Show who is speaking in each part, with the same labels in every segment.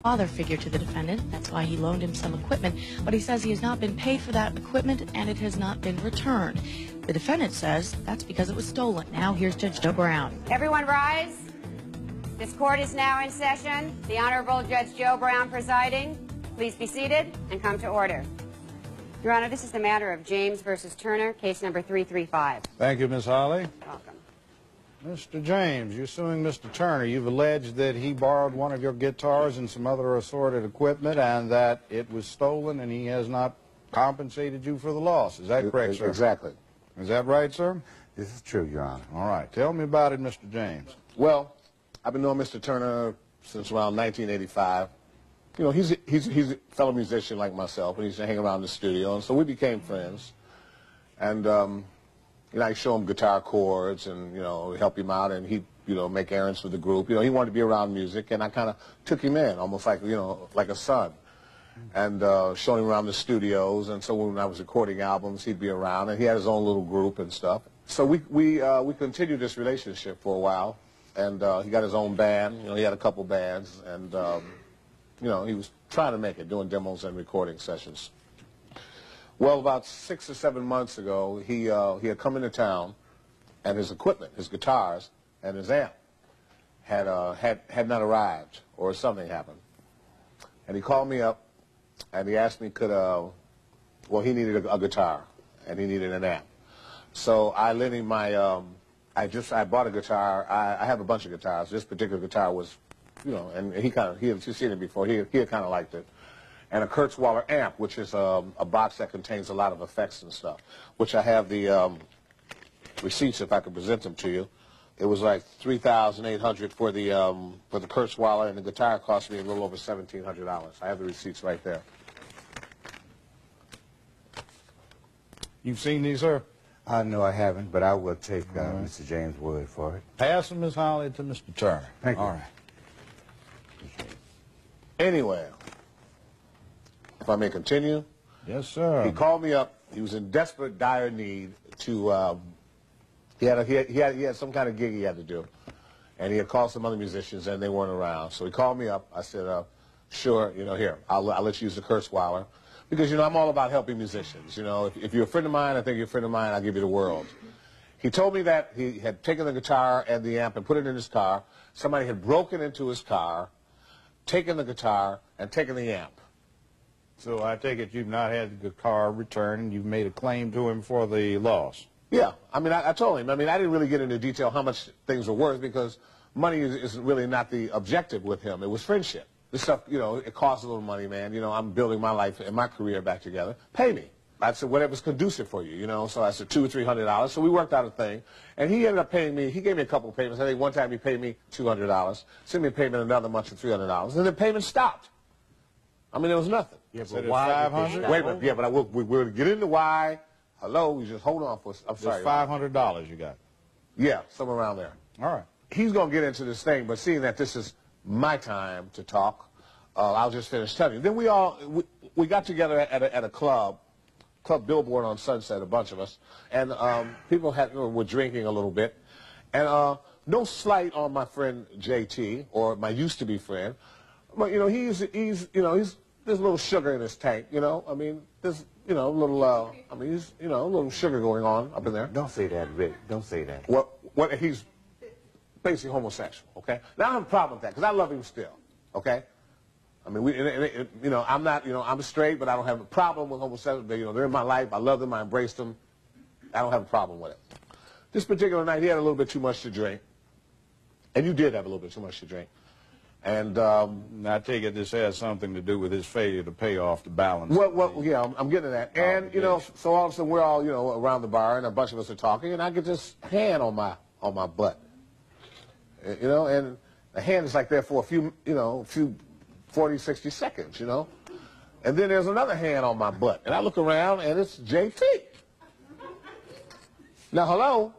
Speaker 1: father figure to the defendant. That's why he loaned him some equipment, but he says he has not been paid for that equipment and it has not been returned. The defendant says that's because it was stolen. Now here's Judge Joe Brown.
Speaker 2: Everyone rise. This court is now in session. The Honorable Judge Joe Brown presiding. Please be seated and come to order. Your Honor, this is the matter of James versus Turner, case number 335.
Speaker 3: Thank you, Miss Holly.
Speaker 2: Welcome.
Speaker 3: Mr. James, you're suing Mr. Turner. You've alleged that he borrowed one of your guitars and some other assorted equipment and that it was stolen and he has not compensated you for the loss. Is that correct, sir?
Speaker 4: Exactly.
Speaker 3: Is that right, sir?
Speaker 4: This is true, Your Honor.
Speaker 3: All right. Tell me about it, Mr. James.
Speaker 4: Well, I've been knowing Mr. Turner since around 1985. You know, he's a fellow musician like myself, and he used to hang around the studio, and so we became friends. And, you know, I show him guitar chords and, you know, help him out, and he'd, you know, make errands for the group. You know, he wanted to be around music, and I kind of took him in, almost like, you know, like a son. And showed him around the studios, and so when I was recording albums, he'd be around, and he had his own little group and stuff. So we continued this relationship for a while, and he got his own band. You know, he had a couple bands, and you know, he was trying to make it, doing demos and recording sessions. Well, about 6 or 7 months ago, he had come into town, and his equipment, his guitars and his amp, had not arrived, or something happened. And he called me up, and he asked me well, he needed a guitar, and he needed an amp. So I lent him my, I bought a guitar. I have a bunch of guitars. This particular guitar was, you know, and he had seen it before. He had kind of liked it. And a Kurzweiler amp, which is a box that contains a lot of effects and stuff, which I have the receipts if I could present them to you. It was like $3,800 for the Kurzweiler, and the guitar cost me a little over $1,700. I have the receipts right there.
Speaker 3: You've seen these, sir?
Speaker 5: No, I haven't, but I will take Mr. James' word for it.
Speaker 3: Pass them, Miss Holly, to Mr. Turner.
Speaker 5: Thank you.
Speaker 3: All right.
Speaker 4: Anyway, if I may continue.
Speaker 3: Yes, sir.
Speaker 4: He called me up. He was in desperate, dire need to. He had some kind of gig he had to do, and he had called some other musicians, and they weren't around. So he called me up. I said, "Sure, you know, here, I'll let you use the Kurzweiler, because you know I'm all about helping musicians. You know, if you're a friend of mine, I think you're a friend of mine. I'll give you the world." He told me that he had taken the guitar and the amp and put it in his car. Somebody had broken into his car, taken the guitar, and taken the amp.
Speaker 3: So I take it you've not had the guitar returned, and you've made a claim to him for the loss.
Speaker 4: Yeah, I mean, I told him. I mean, I didn't really get into detail how much things were worth, because money is really not the objective with him. It was friendship. This stuff, you know, it costs a little money, man. You know, I'm building my life and my career back together. Pay me. I said, whatever's conducive for you, you know. So I said $200 or $300. So we worked out a thing. And he ended up paying me. He gave me a couple of payments. I think one time he paid me $200. Sent me a payment another month of $300. And the payment stopped. I mean, there was nothing.
Speaker 3: Yeah, but why? 500?
Speaker 4: Wait a minute. Yeah, but we're going to get into why. Hello, you just hold on for. I'm sorry.
Speaker 3: $500 you got.
Speaker 4: Yeah, somewhere around there.
Speaker 3: All right.
Speaker 4: He's going to get into this thing, but seeing that this is my time to talk, I'll just finish telling you. Then we got together at a Club Billboard on Sunset, a bunch of us, and people were drinking a little bit, and no slight on my friend JT, or my used to be friend, but you know there's a little sugar in his tank, you know. I mean, there's a little a little sugar going on up in there.
Speaker 5: Don't say that, Rick. Don't say that.
Speaker 4: What he's basically homosexual, okay? Now I have a problem with that, because I love him still, okay? I mean, you know, I'm not, you know, I'm straight, but I don't have a problem with homosexuals. You know, they're in my life. I love them. I embrace them. I don't have a problem with it. This particular night, he had a little bit too much to drink, and you did have a little bit too much to drink. And
Speaker 3: I take it this has something to do with his failure to pay off the balance.
Speaker 4: Well, yeah, I'm getting to that. And you know, so all of a sudden we're all, you know, around the bar, and a bunch of us are talking, and I get this hand on my butt, you know, and the hand is like there for a few 40, 60 seconds, you know. And then there's another hand on my butt. And I look around, and it's JT. Now, hello.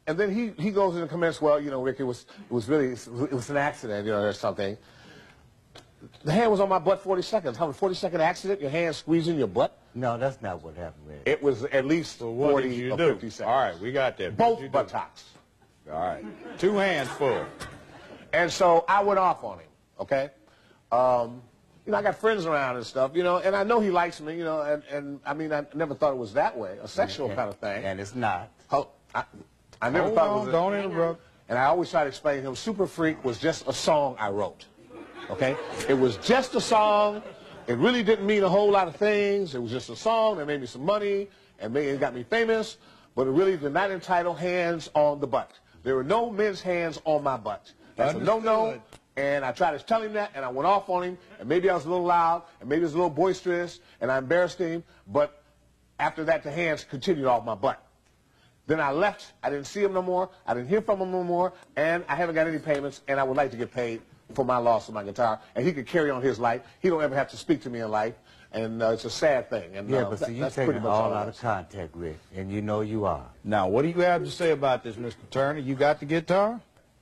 Speaker 4: And then he goes in and comments, well, you know, Rick, it was an accident, you know, or something. The hand was on my butt 40 seconds. How, a 40-second accident, your hand squeezing your butt?
Speaker 5: No, that's not what happened, Rick.
Speaker 4: It was at least 40 or 50 seconds.
Speaker 3: All right, we got that.
Speaker 4: Both buttocks.
Speaker 3: All right. 2 hands full.
Speaker 4: And so I went off on him. okay? You know, I got friends around and stuff, you know, and I know he likes me, you know, and I mean, I never thought it was that way, a sexual kind of thing.
Speaker 5: And it's not.
Speaker 4: I never thought it was.
Speaker 3: Don't interrupt.
Speaker 4: And I always try to explain to him, Super Freak was just a song I wrote, okay? It was just a song. It really didn't mean a whole lot of things. It was just a song that made me some money and it got me famous, but it really did not entitle hands on the butt. There were no men's hands on my butt. That's a no-no. And I tried to tell him that, and I went off on him, and maybe I was a little loud, and maybe it was a little boisterous, and I embarrassed him, but after that, the hands continued off my butt. Then I left. I didn't see him no more. I didn't hear from him no more, and I haven't got any payments, and I would like to get paid for my loss of my guitar, and he could carry on his life. He don't ever have to speak to me in life, and it's a sad thing. And,
Speaker 5: Yeah, but see, you're taking it all out of context, Rick, and you know you are.
Speaker 3: Now, what do you have to say about this, Mr. Turner? You got the guitar?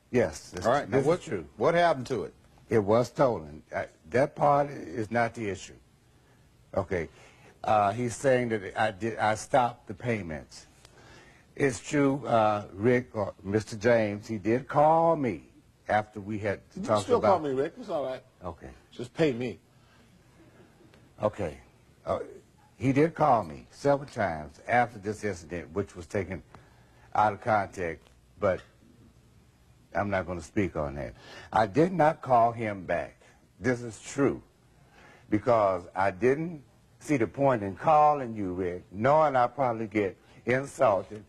Speaker 5: Yes.
Speaker 3: All right. Now,
Speaker 5: This is true.
Speaker 3: What happened to it?
Speaker 5: It was stolen. That part is not the issue. Okay. He's saying that I stopped the payments. It's true, Rick or Mr. James, he did call me after we had to talk about...
Speaker 4: You still call me, Rick. It's all right.
Speaker 5: Okay.
Speaker 4: Just pay me.
Speaker 5: Okay. He did call me several times after this incident, which was taken out of context, but I'm not going to speak on that. I did not call him back. This is true, because I didn't see the point in calling you, Rick, knowing I'd probably get insulted.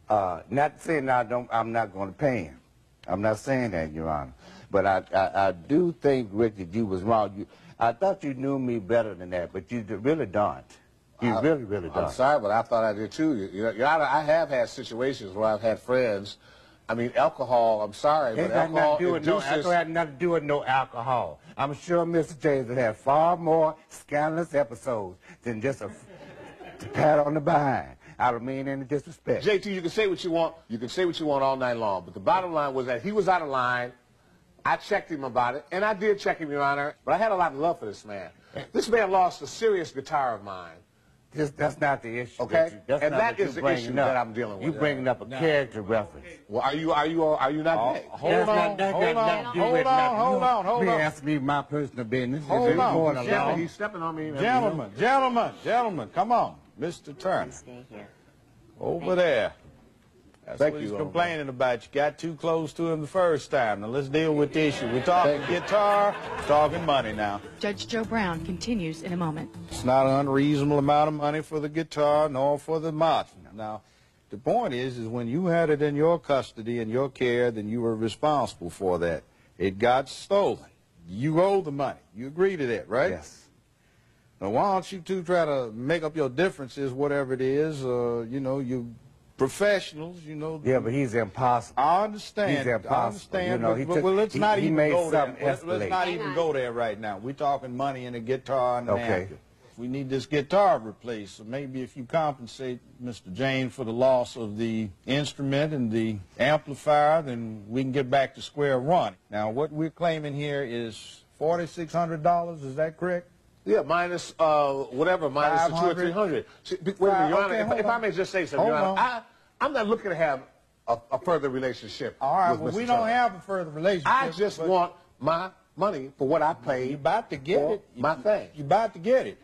Speaker 5: Not saying I'm not going to pay him. I'm not saying that, Your Honor. But I do think, Rick, that you was wrong. I thought you knew me better than that, but you really don't. You really don't.
Speaker 4: I'm sorry, but I thought I did too. Your Honor, I have had situations where I've had friends. I mean, alcohol, I'm sorry, but alcohol induces...
Speaker 5: It had nothing to do with no alcohol. I'm sure Mr. James would have far more scandalous episodes than just a pat on the behind. I don't mean any disrespect.
Speaker 4: JT, you can say what you want. You can say what you want all night long. But the bottom line was that he was out of line. I checked him about it, and I did check him, Your Honor. But I had a lot of love for this man. This man lost a serious guitar of mine.
Speaker 5: That's not the issue.
Speaker 4: Okay, and that is the issue that I'm dealing with.
Speaker 5: You bringing up a character reference.
Speaker 4: Well, are you not gay?
Speaker 3: Hold on.
Speaker 5: You ask me my personal business.
Speaker 3: Hold on.
Speaker 4: He's stepping on me.
Speaker 3: Gentlemen, come on. Mr. Turner.
Speaker 2: Stay here.
Speaker 3: Over there. That's
Speaker 4: Thank
Speaker 3: what
Speaker 4: you,
Speaker 3: he's complaining about. You got too close to him the first time. Now let's deal with the issue. We're talking guitar, talking money now.
Speaker 1: Judge Joe Brown continues in a moment.
Speaker 3: It's not an unreasonable amount of money for the guitar nor for the mod. Now, the point is when you had it in your custody and your care, then you were responsible for that. It got stolen. You owe the money. You agree to that, right?
Speaker 5: Yes.
Speaker 3: Now, why don't you two try to make up your differences, whatever it is, you know, you professionals, you know.
Speaker 5: Yeah, but he's impossible.
Speaker 3: I understand.
Speaker 5: He's impossible.
Speaker 3: I understand,
Speaker 5: you know,
Speaker 3: but let's not even go there. Let's not
Speaker 2: Hang
Speaker 3: even
Speaker 2: on.
Speaker 3: go there right now. We're talking money and a guitar and an
Speaker 5: Okay.
Speaker 3: amp. We need this guitar replaced, so maybe if you compensate Mr. James for the loss of the instrument and the amplifier, then we can get back to square one. Now, what we're claiming here is $4,600, is that correct?
Speaker 4: Yeah, minus whatever, minus the 200 or 300. Wait a minute, Your Honor, if I may just say something, Your Honor, I'm not looking to have a further relationship.
Speaker 3: All right,
Speaker 4: with
Speaker 3: well,
Speaker 4: Mr.
Speaker 3: we don't
Speaker 4: Turner.
Speaker 3: have a further relationship.
Speaker 4: I just want my money for what I paid.
Speaker 3: You about to get
Speaker 4: for
Speaker 3: it.
Speaker 4: My thing.
Speaker 3: You about to get it.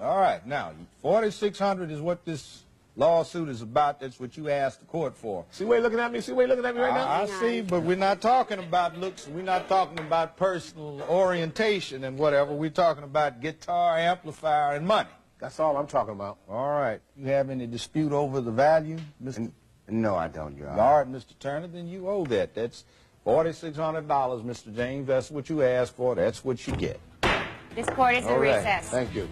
Speaker 3: All right, now, $4,600 is what this lawsuit is about. That's what you asked the court for.
Speaker 4: See where you're looking at me? See where you're looking at me right now?
Speaker 3: I see, but we're not talking about looks. We're not talking about personal orientation and whatever. We're talking about guitar, amplifier, and money.
Speaker 4: That's all I'm talking about.
Speaker 3: All right. You have any dispute over the value, Mr.
Speaker 5: No, I don't, Your Honor.
Speaker 3: All right, Mr. Turner, then you owe that. That's $4,600, Mr. James. That's what you asked for. That's what you get.
Speaker 2: This court is in
Speaker 3: All right.
Speaker 2: recess.
Speaker 4: Thank you.